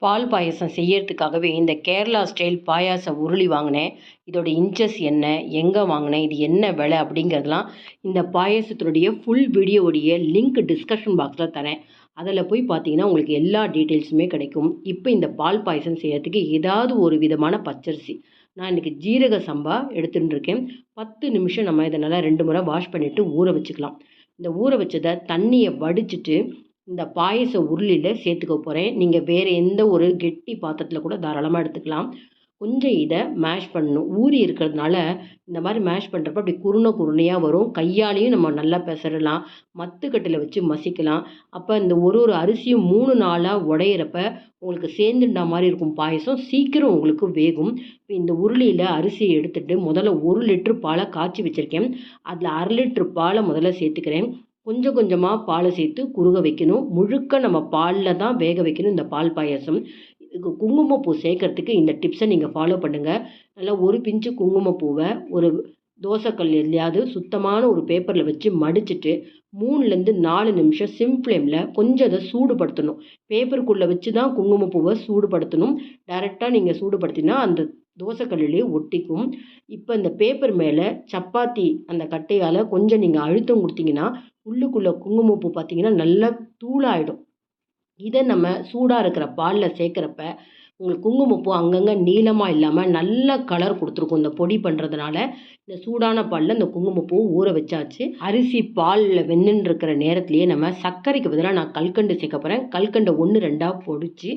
பால் பாயாசம் செய்யறதுக்காகவே இந்த கேரளா ஸ்டைல் பாயாச உருளி வாங்கினேன். இதோட இன்ச்சஸ் என்ன? எங்கே வாங்கினேன்? இது என்ன விலை? அப்படிங்கிறதெல்லாம் இந்த பாயாசத்தினுடைய ஃபுல் வீடியோவுடைய லிங்க் டிஸ்கஷன் பாக்ஸில் தரேன். அதில் போய் பார்த்தீங்கன்னா உங்களுக்கு எல்லா டீட்டெயில்ஸுமே கிடைக்கும். இப்போ இந்த பால் பாயாசம் செய்யறதுக்கு ஏதாவது ஒரு விதமான பச்சரிசி நான் இன்றைக்கி ஜீரக சம்பா எடுத்துகிட்டு இருக்கேன். 10 நிமிஷம் நம்ம இதை நல்லா 2 முறை வாஷ் பண்ணிவிட்டு ஊற வச்சுக்கலாம். இந்த ஊற வச்சதை தண்ணியை வடிச்சிட்டு இந்த பாயச உருளியில் சேர்த்துக்க போகிறேன். நீங்கள் வேறு எந்த ஒரு கெட்டி பாத்திரத்தில் கூட தாராளமாக எடுத்துக்கலாம். கொஞ்சம் இதை மேஷ் பண்ணணும். ஊறி இருக்கிறதுனால இந்த மாதிரி மேஷ் பண்ணுறப்ப அப்படி குருணையாக வரும். கையாலையும் நம்ம நல்லா பெசரலாம், மத்துக்கட்டில் வச்சு மசிக்கலாம். அப்போ இந்த ஒரு அரிசியும் 3 நாளாக உடையிறப்ப உங்களுக்கு சேர்ந்துட்டா மாதிரி இருக்கும். பாயசம் சீக்கிரம் உங்களுக்கு வேகும். இப்போ இந்த உருளியில் அரிசியை எடுத்துகிட்டு முதல்ல 1 லிட்ரு பாலை காய்ச்சி வச்சுருக்கேன். அதில் 1/2 லிட்ரு பாலை முதல்ல சேர்த்துக்கிறேன். கொஞ்சம் கொஞ்சமாக பாலை சேர்த்து குறுக வைக்கணும். முழுக்க நம்ம பாலில் தான் வேக வைக்கணும் இந்த பால் பாயாசம். இதுக்கு குங்குமப்பூ சேர்க்கறதுக்கு இந்த டிப்ஸை நீங்கள் ஃபாலோ பண்ணுங்கள். நல்லா ஒரு பிஞ்சு குங்குமப்பூவை ஒரு தோசைக்கல் எதுலையாவது சுத்தமான ஒரு பேப்பரில் வச்சு மடிச்சுட்டு 3லேருந்து 4 நிமிஷம் சிம் ஃப்ளேமில் கொஞ்சம் அதை சூடுபடுத்தணும். பேப்பருக்குள்ளே வச்சு தான் குங்குமப்பூவை சூடுபடுத்தணும். டைரெக்டாக நீங்கள் சூடுபடுத்தினா அந்த தோசைக்கல்லிலே ஒட்டிக்கும். இப்போ இந்த பேப்பர் மேலே சப்பாத்தி அந்த கட்டையால் கொஞ்சம் நீங்கள் அழுத்தம் கொடுத்தீங்கன்னா உள்ளுக்குள்ளே குங்குமப்பூ பார்த்தீங்கன்னா நல்லா தூளாயிடும். இதை நம்ம சூடாக இருக்கிற பாலில் சேர்க்குறப்ப உங்களுக்கு குங்குமப்பூ அங்கங்கே நீளமாக இல்லாமல் நல்ல கலர் கொடுத்துருக்கும். இந்த பொடி பண்ணுறதுனால இந்த சூடான பாலில் இந்த குங்குமப்பூ ஊற வச்சாச்சு. அரிசி பாலில் வெந்துன்னு இருக்கிற நேரத்துலையே நம்ம சர்க்கரைக்கு பதிலாக நான் கல்கண்டு சேர்க்க போகிறேன். கல்கண்டை 1 2ஆக பொடிச்சு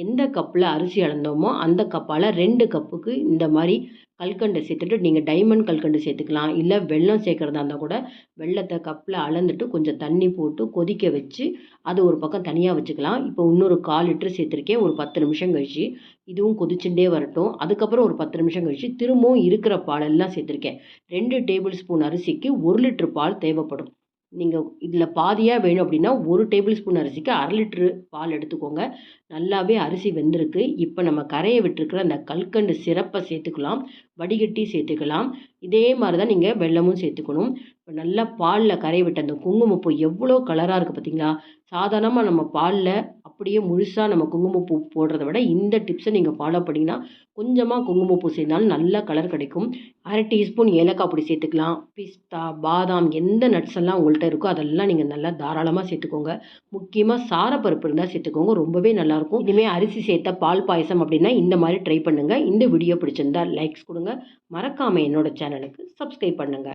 எந்த கப்பில் அரிசி அளந்தோமோ அந்த கப்பால் 2 கப்புக்கு இந்த மாதிரி கல்கண்டை சேர்த்துட்டு நீங்கள் டைமண்ட் கல்கண்டு சேர்த்துக்கலாம். இல்லை வெல்லம் சேர்க்குறதா இருந்தால் கூட வெல்லத்தை கப்பில் அளந்துட்டு கொஞ்சம் தண்ணி போட்டு கொதிக்க வச்சு அது ஒரு பக்கம் தனியாக வச்சுக்கலாம். இப்போ இன்னொரு 1/4 லிட்ரு சேர்த்துருக்கேன். ஒரு 10 நிமிஷம் கழிச்சு இதுவும் கொதிச்சுட்டே வரட்டும். அதுக்கப்புறம் ஒரு 10 நிமிஷம் கழிச்சு திரும்பவும் இருக்கிற பாலெல்லாம் சேர்த்துருக்கேன். 2 டேபிள் ஸ்பூன் அரிசிக்கு 1 லிட்ரு பால் தேவைப்படும். நீங்கள் இதில் பாதியாக வேணும் அப்படின்னா 1 டேபிள் ஸ்பூன் அரிசிக்கு 1/2 லிட்ரு பால் எடுத்துக்கோங்க. நல்லாவே அரிசி வெந்திருக்கு. இப்போ நம்ம கரையை விட்டுருக்கிற அந்த கல்கண்டு சிரப்பை சேர்த்துக்கலாம், வடிகட்டி சேர்த்துக்கலாம். இதே மாதிரி தான் நீங்கள் வெல்லமும் சேர்த்துக்கணும். இப்போ நல்லா பாலில் கரையை விட்ட அந்த குங்குமப்பூ எவ்வளோ கலராக இருக்குது பார்த்தீங்களா? சாதாரணமாக நம்ம பாலில் அப்படியே முழுசாக நம்ம குங்குமப்பூ போடுறத விட இந்த டிப்ஸை நீங்கள் ஃபாலோ பண்ணிங்கன்னா கொஞ்சமாக குங்குமப்பூ சேர்ந்தாலும் நல்ல கலர் கிடைக்கும். 1/2 டீஸ்பூன் ஏலக்காய் பொடி சேர்த்துக்கலாம். பிஸ்தா, பாதாம் எந்த நட்ஸ் எல்லாம் உங்கள்கிட்ட இருக்கோ அதெல்லாம் நீங்கள் நல்லா தாராளமாக சேர்த்துக்கோங்க. முக்கியமாக சாரப்பருப்பு இருந்தால் சேர்த்துக்கோங்க, ரொம்பவே நல்லாயிருக்கும். இனிமேல் அரிசி சேர்த்த பால் பாயசம் அப்படின்னா இந்த மாதிரி ட்ரை பண்ணுங்கள். இந்த வீடியோ பிடிச்சிருந்தா லைக்ஸ் கொடுங்க. மறக்காமல் என்னோட சேனலுக்கு சப்ஸ்கிரைப் பண்ணுங்கள்.